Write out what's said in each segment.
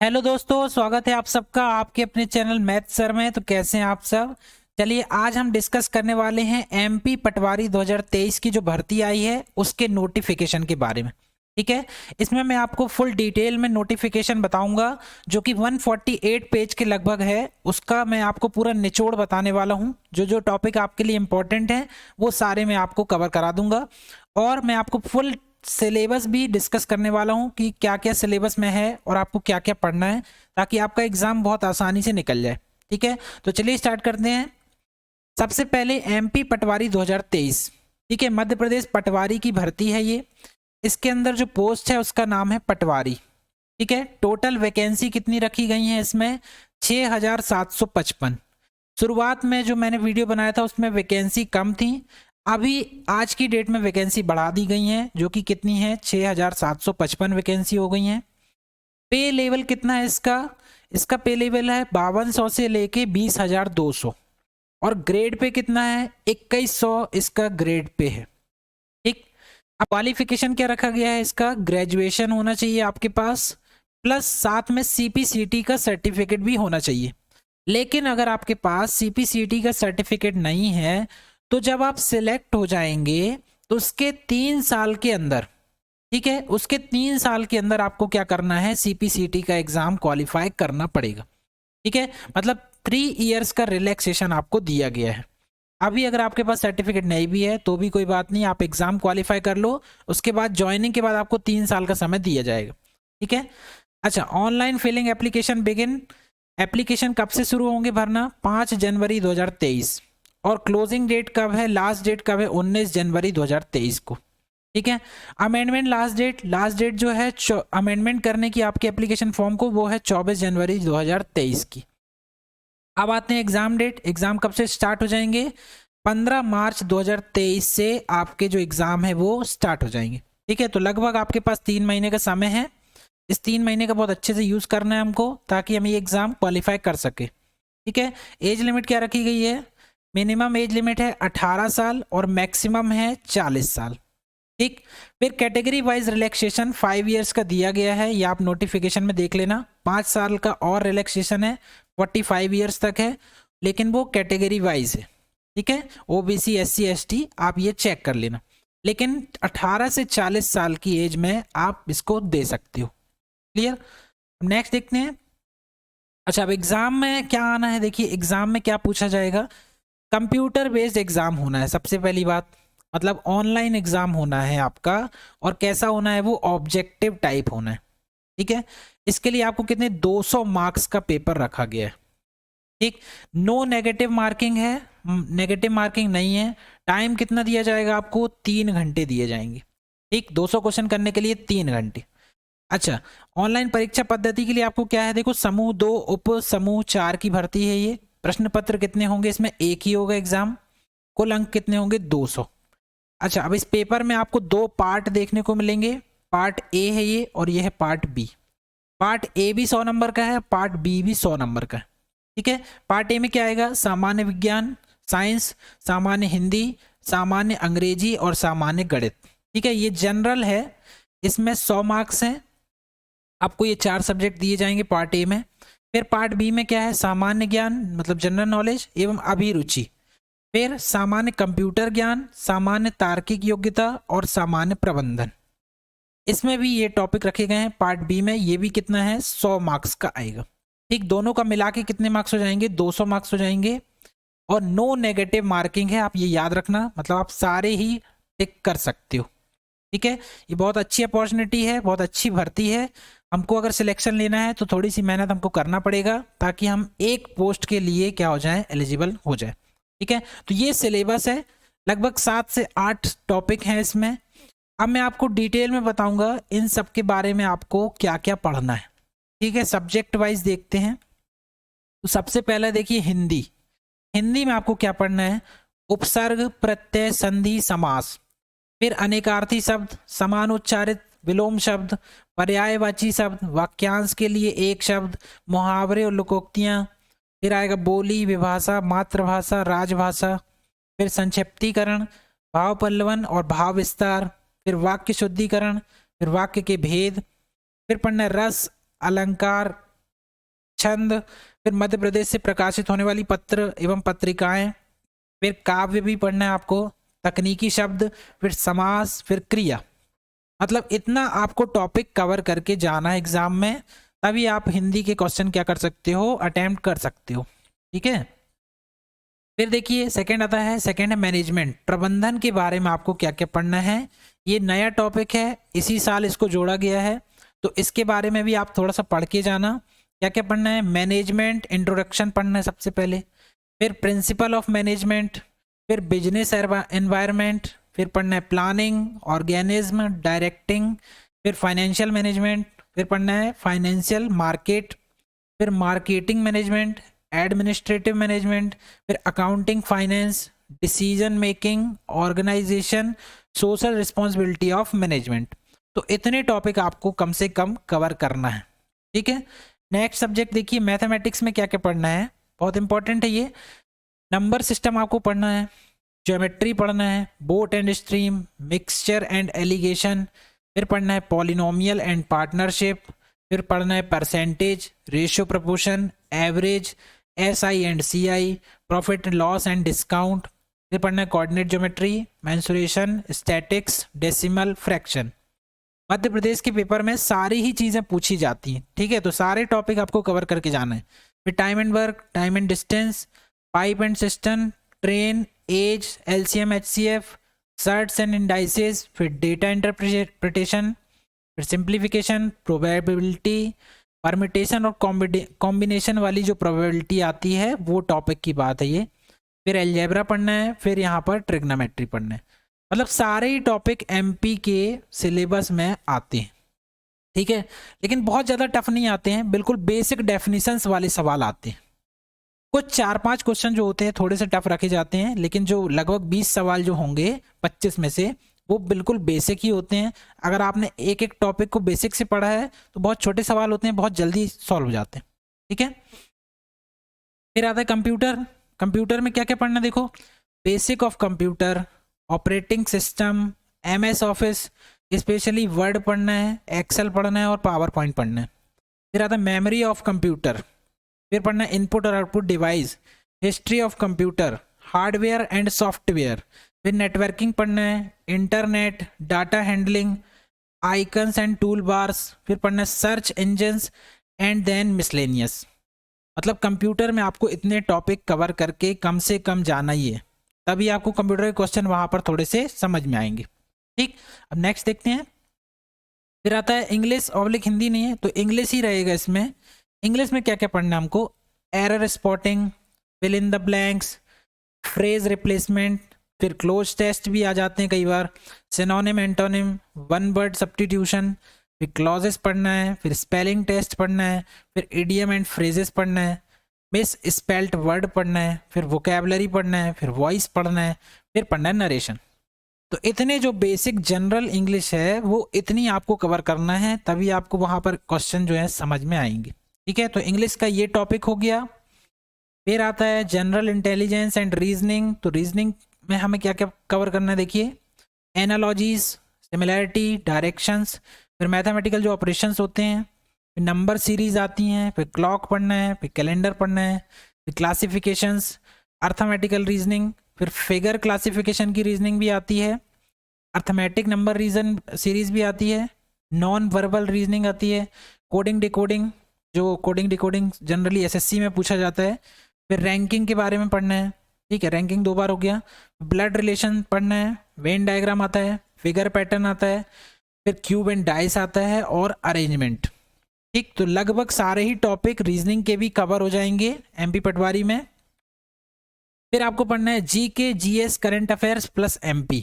Hello दोस्तों, स्वागत है आप सबका आपके अपने चैनल मैथ सर में। तो कैसे हैं आप सब। चलिए आज हम डिस्कस करने वाले हैं एमपी पटवारी 2023 की जो भर्ती आई है उसके नोटिफिकेशन के बारे में। ठीक है, इसमें मैं आपको फुल डिटेल में नोटिफिकेशन बताऊंगा जो कि 148 पेज के लगभग है। उसका मैं आपको पूरा निचोड़ बताने वाला हूं। जो जो टॉपिक आपके लिए इंपॉर्टेंट है वो सारे मैं आपको कवर करा दूंगा और मैं आपको फुल सिलेबस भी डिस्कस करने वाला हूं कि क्या क्या सिलेबस में है और आपको क्या क्या पढ़ना है ताकि आपका एग्जाम बहुत आसानी से निकल जाए। ठीक है, तो चलिए स्टार्ट करते हैं। सबसे पहले एमपी पटवारी 2023। ठीक है, मध्य प्रदेश पटवारी की भर्ती है ये। इसके अंदर जो पोस्ट है उसका नाम है पटवारी। ठीक है, टोटल वैकेंसी कितनी रखी गई है इसमें 6755। शुरुआत में जो मैंने वीडियो बनाया था उसमें वैकेंसी कम थी। अभी आज की डेट में वैकेंसी बढ़ा दी गई है जो कि कितनी है 6755 वैकेंसी हो गई हैं। पे लेवल कितना है इसका इसका पे लेवल है 5200 से लेके 20,200 और ग्रेड पे कितना है 2100 इसका ग्रेड पे है। ठीक, अब क्वालिफिकेशन क्या रखा गया है इसका ग्रेजुएशन होना चाहिए आपके पास, प्लस साथ में सीपीसीटी का सर्टिफिकेट भी होना चाहिए। लेकिन अगर आपके पास सीपीसीटी का सर्टिफिकेट नहीं है तो जब आप सिलेक्ट हो जाएंगे तो उसके 3 साल के अंदर, ठीक है, उसके 3 साल के अंदर आपको क्या करना है सीपीसीटी का एग्जाम क्वालिफाई करना पड़ेगा। ठीक है, मतलब 3 इयर्स का रिलैक्सेशन आपको दिया गया है। अभी अगर आपके पास सर्टिफिकेट नहीं भी है तो भी कोई बात नहीं, आप एग्जाम क्वालिफाई कर लो, उसके बाद ज्वाइनिंग के बाद आपको 3 साल का समय दिया जाएगा। ठीक है, अच्छा, online filling application begin. Application कब से शुरू होंगे भरना 5 जनवरी 2023 और क्लोजिंग डेट कब है, लास्ट डेट कब है 19 जनवरी 2023 को। ठीक है, अमेंडमेंट लास्ट डेट जो है अमेंडमेंट करने की आपके एप्लीकेशन फॉर्म को वो है 24 जनवरी 2023 की। अब आते हैं एग्जाम डेट। एग्जाम कब से स्टार्ट हो जाएंगे 15 मार्च 2023 से आपके जो एग्जाम है वो स्टार्ट हो जाएंगे। ठीक है, तो लगभग आपके पास 3 महीने का समय है। इस 3 महीने का बहुत अच्छे से यूज करना है हमको ताकि हम ये एग्जाम क्वालिफाई कर सके। ठीक है, एज लिमिट क्या रखी गई है, मिनिमम एज लिमिट है 18 साल और मैक्सिमम है 40 साल। ठीक, फिर कैटेगरी वाइज रिलैक्सेशन 5 इयर्स का दिया गया है, ये आप नोटिफिकेशन में देख लेना। 5 साल का और रिलैक्सेशन है 45 इयर्स तक है, लेकिन वो कैटेगरी वाइज है। ठीक है, ओबीसी एससी एसटी आप ये चेक कर लेना, लेकिन 18 से 40 साल की एज में आप इसको दे सकते हो। क्लियर, नेक्स्ट देखते हैं। अच्छा, अब एग्जाम में क्या आना है, देखिए एग्जाम में क्या पूछा जाएगा, कंप्यूटर बेस्ड एग्जाम होना है सबसे पहली बात, मतलब ऑनलाइन एग्जाम होना है आपका। और कैसा होना है वो ऑब्जेक्टिव टाइप होना है। ठीक है, इसके लिए आपको कितने 200 मार्क्स का पेपर रखा गया है। ठीक, नो नेगेटिव मार्किंग है, नेगेटिव मार्किंग नहीं है। टाइम कितना दिया जाएगा आपको 3 घंटे दिए जाएंगे। ठीक, 200 क्वेश्चन करने के लिए 3 घंटे। अच्छा, ऑनलाइन परीक्षा पद्धति के लिए आपको क्या है, देखो समूह 2 उप समूह 4 की भर्ती है ये। प्रश्न पत्र कितने होंगे इसमें, एक ही होगा एग्जाम। कुल अंक कितने होंगे 200। अच्छा, अब इस पेपर में आपको 2 पार्ट देखने को मिलेंगे। पार्ट ए है ये और ये है पार्ट बी। पार्ट ए भी 100 नंबर का है, पार्ट बी भी 100 नंबर का है। ठीक है, पार्ट ए में क्या आएगा, सामान्य विज्ञान साइंस, सामान्य हिंदी, सामान्य अंग्रेजी और सामान्य गणित। ठीक है, ये जनरल है, इसमें 100 मार्क्स हैं। आपको ये 4 सब्जेक्ट दिए जाएंगे पार्ट ए में। फिर पार्ट बी में क्या है, सामान्य ज्ञान मतलब जनरल नॉलेज एवं अभिरुचि। फिर सामान्य कंप्यूटर ज्ञान, सामान्य तार्किक योग्यता और सामान्य प्रबंधन। इसमें भी ये टॉपिक रखे गए हैं पार्ट बी में। ये भी कितना है 100 मार्क्स का आएगा। ठीक, दोनों का मिला के कितने मार्क्स हो जाएंगे 200 मार्क्स हो जाएंगे। और नो नेगेटिव मार्किंग है, आप ये याद रखना, मतलब आप सारे ही टिक कर सकते हो। ठीक है, ये बहुत अच्छी अपॉर्चुनिटी है, बहुत अच्छी भर्ती है। हमको अगर सिलेक्शन लेना है तो थोड़ी सी मेहनत हमको करना पड़ेगा ताकि हम एक पोस्ट के लिए क्या हो जाए, एलिजिबल हो जाए। ठीक है, तो ये सिलेबस है, लगभग 7 से 8 टॉपिक हैं इसमें। अब मैं आपको डिटेल में बताऊंगा इन सब के बारे में आपको क्या क्या पढ़ना है। ठीक है, सब्जेक्ट वाइज देखते हैं। तो सबसे पहला देखिए हिंदी। हिंदी में आपको क्या पढ़ना है, उपसर्ग प्रत्यय संधि समास, फिर अनेकार्थी शब्द, समान उच्चारित विलोम शब्द, पर्यायवाची शब्द, वाक्यांश के लिए एक शब्द, मुहावरे और लोकोक्तियां, फिर आएगा बोली, विभाषा, मातृभाषा, राजभाषा, फिर संक्षिप्तीकरण, भाव पल्लवन और भाव विस्तार, फिर वाक्य शुद्धिकरण, फिर वाक्य के भेद, फिर पढ़ना रस, अलंकार, छंद, फिर मध्य प्रदेश से प्रकाशित होने वाली पत्र एवं पत्रिकाएं, फिर काव्य भी पढ़ना है आपको, तकनीकी शब्द, फिर समास, फिर क्रिया। मतलब इतना आपको टॉपिक कवर करके जाना है एग्जाम में, तभी आप हिंदी के क्वेश्चन क्या कर सकते हो, अटेम्प्ट कर सकते हो। ठीक है, फिर देखिए सेकंड आता है, सेकंड है मैनेजमेंट, प्रबंधन के बारे में आपको क्या क्या पढ़ना है। ये नया टॉपिक है, इसी साल इसको जोड़ा गया है, तो इसके बारे में भी आप थोड़ा सा पढ़ के जाना। क्या क्या पढ़ना है, मैनेजमेंट इंट्रोडक्शन पढ़ना है सबसे पहले, फिर प्रिंसिपल ऑफ मैनेजमेंट, फिर बिजनेस एनवायरनमेंट, फिर पढ़ना है प्लानिंग, ऑर्गेनिज्म, डायरेक्टिंग, फिर फाइनेंशियल मैनेजमेंट, फिर पढ़ना है फाइनेंशियल मार्केट, फिर मार्केटिंग मैनेजमेंट, एडमिनिस्ट्रेटिव मैनेजमेंट, फिर accounting finance, decision making, organisation, social responsibility of management. तो इतने टॉपिक आपको कम से कम कवर करना है। ठीक है, नेक्स्ट सब्जेक्ट देखिए मैथमेटिक्स में क्या क्या पढ़ना है, बहुत इंपॉर्टेंट है ये। नंबर सिस्टम आपको पढ़ना है, ज्योमेट्री पढ़ना है, boat and stream, mixture and alligation, फिर पढ़ना है पॉलिनोमियल एंड पार्टनरशिप, फिर पढ़ना है percentage, ratio proportion, average, SI and CI, profit loss and discount, फिर पढ़ना है coordinate geometry, mensuration, statics, decimal, fraction. Madhya Pradesh के पेपर में सारी ही चीज़ें पूछी जाती हैं। ठीक है, तो सारे टॉपिक आपको कवर करके जाना है। फिर time and work, time and distance, pipe and system, train, age, LCM HCF, surds and indices, फिर डेटा इंटरप्रिटेशन, फिर सिंप्लीफिकेशन, प्रोबेबिलिटी, परमिटेशन और कॉम्बिनेशन वाली जो प्रोबेबिलिटी आती है वो टॉपिक की बात है ये। फिर अलजेब्रा पढ़ना है, फिर यहाँ पर ट्रिग्नोमेट्री पढ़ना है। मतलब सारे ही टॉपिक MP के सिलेबस में आते हैं। ठीक है, लेकिन बहुत ज़्यादा टफ नहीं आते हैं, बिल्कुल बेसिक डेफिनेशंस वाले सवाल आते हैं। कुछ 4-5 क्वेश्चन जो होते हैं थोड़े से टफ रखे जाते हैं, लेकिन जो लगभग 20 सवाल जो होंगे 25 में से, वो बिल्कुल बेसिक ही होते हैं। अगर आपने एक एक टॉपिक को बेसिक से पढ़ा है तो बहुत छोटे सवाल होते हैं, बहुत जल्दी सॉल्व हो जाते हैं। ठीक है, फिर आता है कंप्यूटर। कंप्यूटर में क्या क्या पढ़ना, देखो basic of computer, operating system, MS office, specially word पढ़ना है, एक्सेल पढ़ना है और पावर पॉइंट पढ़ना है। फिर आता है मेमोरी ऑफ कंप्यूटर, फिर पढ़ना है इनपुट और output device, history of computer, hardware and software, फिर नेटवर्किंग पढ़ना है, internet, data handling, icons and tool bars, फिर पढ़ना है search engines and then miscellaneous. मतलब कंप्यूटर में आपको इतने टॉपिक कवर करके कम से कम जाना ही है, तभी आपको कंप्यूटर के क्वेश्चन वहाँ पर थोड़े से समझ में आएंगे। ठीक, अब नेक्स्ट देखते हैं। फिर आता है इंग्लिश ऑब्लिक हिंदी, नहीं है तो इंग्लिश ही रहेगा इसमें। इंग्लिश में क्या क्या पढ़ना है हमको, error spotting, fill in the blanks, phrase replacement, फिर क्लोज टेस्ट भी आ जाते हैं कई बार, synonym antonym, one word substitution, फिर क्लॉजेस पढ़ना है, फिर स्पेलिंग टेस्ट पढ़ना है, फिर इडियम एंड फ्रेजेस पढ़ना है, मिस स्पेल्ट वर्ड पढ़ना है, फिर वोकेबलरी पढ़ना है, फिर वॉइस पढ़ना है, फिर पढ़ना है नरेशन। तो इतने जो बेसिक जनरल इंग्लिश है वो इतनी आपको कवर करना है, तभी आपको वहाँ पर क्वेश्चन जो है समझ में आएंगे। ठीक है, तो इंग्लिश का ये टॉपिक हो गया। फिर आता है जनरल इंटेलिजेंस एंड रीजनिंग। तो रीजनिंग में हमें क्या क्या कवर करना है, देखिए एनालॉजीज, सिमिलैरिटी, डायरेक्शंस, फिर मैथमेटिकल जो ऑपरेशंस होते हैं, फिर नंबर सीरीज आती हैं, फिर क्लॉक पढ़ना है, फिर कैलेंडर पढ़ना है, फिर क्लासिफिकेशंस, अर्थमेटिकल रीजनिंग, फिर फिगर क्लासिफिकेशन की रीजनिंग भी आती है, अर्थमेटिक नंबर रीजन सीरीज भी आती है, नॉन वर्बल रीजनिंग आती है, कोडिंग डिकोडिंग, जो कोडिंग डिकोडिंग जनरली SSC में पूछा जाता है, फिर रैंकिंग के बारे में पढ़ना है। ठीक है, रैंकिंग 2 बार हो गया, ब्लड रिलेशन पढ़ना है, वेन डायग्राम आता है, फिगर पैटर्न आता है, फिर क्यूब एंड डाइस आता है और अरेंजमेंट। ठीक, तो लगभग सारे ही टॉपिक रीजनिंग के भी कवर हो जाएंगे MP पटवारी में। फिर आपको पढ़ना है GK, GS, current affairs plus MP।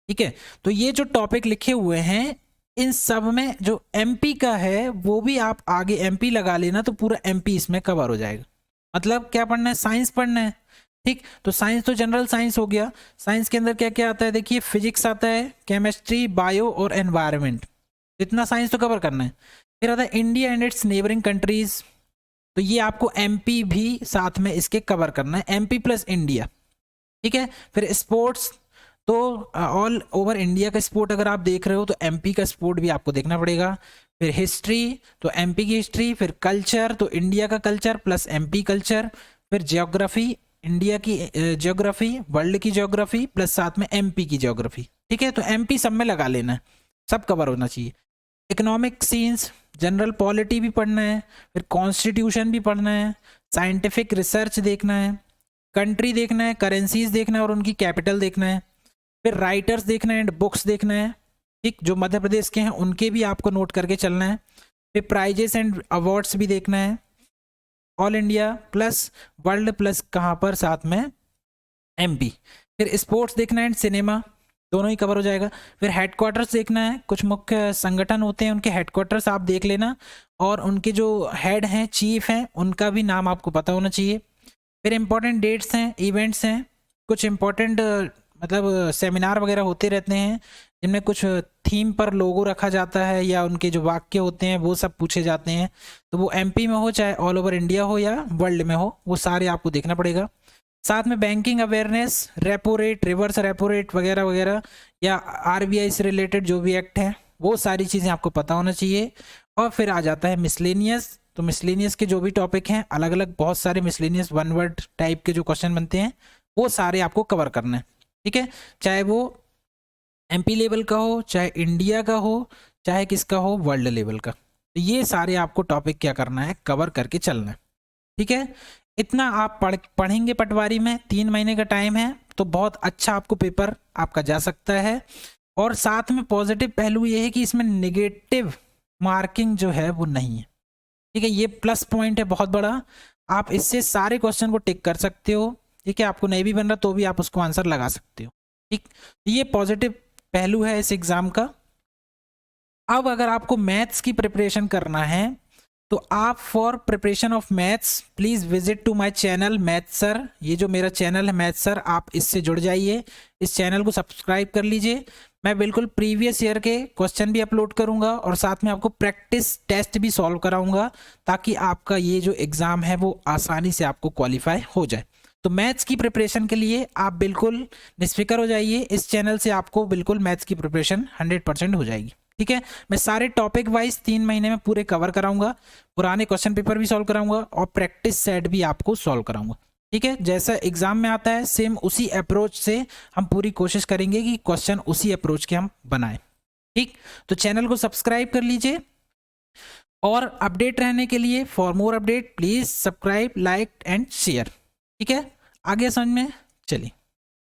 ठीक है, तो ये जो टॉपिक लिखे हुए हैं इन सब में जो MP का है वो भी आप आगे MP लगा लेना तो पूरा MP इसमें कवर हो जाएगा। मतलब क्या पढ़ना है, साइंस पढ़ना है। ठीक, तो साइंस तो जनरल साइंस हो गया। साइंस के अंदर क्या क्या आता है, देखिए फिजिक्स आता है, केमिस्ट्री, बायो और एनवायरनमेंट, इतना साइंस तो कवर करना है। फिर आता है India and it's neighbouring countries, तो ये आपको MP भी साथ में इसके कवर करना है, MP प्लस इंडिया। ठीक है, फिर स्पोर्ट्स, तो ऑल ओवर इंडिया का स्पोर्ट अगर आप देख रहे हो तो MP का स्पोर्ट भी आपको देखना पड़ेगा। फिर हिस्ट्री तो एमपी की हिस्ट्री, फिर कल्चर तो इंडिया का कल्चर प्लस एमपी कल्चर, फिर ज्योग्राफी इंडिया की ज्योग्राफी, वर्ल्ड की ज्योग्राफी प्लस साथ में एमपी की ज्योग्राफी। ठीक है, तो एमपी सब में लगा लेना है, सब कवर होना चाहिए। इकोनॉमिक सीन्स, जनरल पॉलिटी भी पढ़ना है, फिर कॉन्स्टिट्यूशन भी पढ़ना है, साइंटिफिक रिसर्च देखना है, कंट्री देखना है, करेंसीज देखना है और उनकी कैपिटल देखना है, फिर राइटर्स देखना है एंड बुक्स देखना है। ठीक, जो मध्य प्रदेश के हैं उनके भी आपको नोट करके चलना है। फिर प्राइजेस एंड अवार्ड्स भी देखना है, all India plus world plus कहाँ पर साथ में एमपी। फिर स्पोर्ट्स देखना है एंड सिनेमा, दोनों ही कवर हो जाएगा। फिर हेडक्वार्टर्स देखना है, कुछ मुख्य संगठन होते हैं उनके हेडक्वार्टर्स आप देख लेना, और उनके जो हेड हैं चीफ हैं उनका भी नाम आपको पता होना चाहिए। फिर इंपॉर्टेंट डेट्स हैं, इवेंट्स हैं, कुछ इंपॉर्टेंट मतलब सेमिनार वगैरह होते रहते हैं जिनमें कुछ थीम पर लोगो रखा जाता है या उनके जो वाक्य होते हैं वो सब पूछे जाते हैं। तो वो एमपी में हो चाहे ऑल ओवर इंडिया हो या वर्ल्ड में हो, वो सारे आपको देखना पड़ेगा। साथ में banking awareness, repo rate, reverse repo rate वगैरह वगैरह, या आरबीआई से रिलेटेड जो भी एक्ट है वो सारी चीज़ें आपको पता होना चाहिए। और फिर आ जाता है मिसलेनियस, तो मिसलेनियस के जो भी टॉपिक हैं अलग अलग बहुत सारे मिसलेनियस वन वर्ड टाइप के जो क्वेश्चन बनते हैं वो सारे आपको कवर करना है। ठीक है, चाहे वो एमपी लेवल का हो, चाहे इंडिया का हो, चाहे किसका हो वर्ल्ड लेवल का, तो ये सारे आपको टॉपिक क्या करना है, कवर करके चलना है। ठीक है, इतना आप पढ़ेंगे पटवारी में, 3 महीने का टाइम है, तो बहुत अच्छा आपको पेपर आपका जा सकता है। और साथ में पॉजिटिव पहलू ये है कि इसमें नेगेटिव मार्किंग जो है वो नहीं है। ठीक है, ये प्लस पॉइंट है बहुत बड़ा, आप इससे सारे क्वेश्चन को टिक कर सकते हो। ठीक है, आपको नहीं भी बन रहा तो भी आप उसको आंसर लगा सकते हो। ठीक, ये पॉजिटिव पहलू है इस एग्जाम का। अब अगर आपको मैथ्स की प्रिपरेशन करना है तो आप for preparation of maths please visit to my channel math sir. ये जो मेरा चैनल है मैथ सर, आप इससे जुड़ जाइए, इस चैनल को सब्सक्राइब कर लीजिए। मैं बिल्कुल प्रीवियस ईयर के क्वेश्चन भी अपलोड करूंगा और साथ में आपको प्रैक्टिस टेस्ट भी सॉल्व कराऊंगा ताकि आपका ये जो एग्ज़ाम है वो आसानी से आपको क्वालिफाई हो जाए। तो मैथ्स की प्रिपरेशन के लिए आप बिल्कुल निश्फिक्र हो जाइए, इस चैनल से आपको बिल्कुल मैथ्स की प्रिपरेशन 100% हो जाएगी। ठीक है, मैं सारे टॉपिक वाइज 3 महीने में पूरे कवर कराऊंगा, पुराने क्वेश्चन पेपर भी सॉल्व कराऊंगा और प्रैक्टिस सेट भी आपको सॉल्व कराऊंगा। ठीक है, जैसा एग्जाम में आता है सेम उसी अप्रोच से हम पूरी कोशिश करेंगे कि क्वेश्चन उसी अप्रोच के हम बनाएं। ठीक, तो चैनल को सब्सक्राइब कर लीजिए और अपडेट रहने के लिए for more update please subscribe, like and share. ठीक है, आगे समझ में चलिए।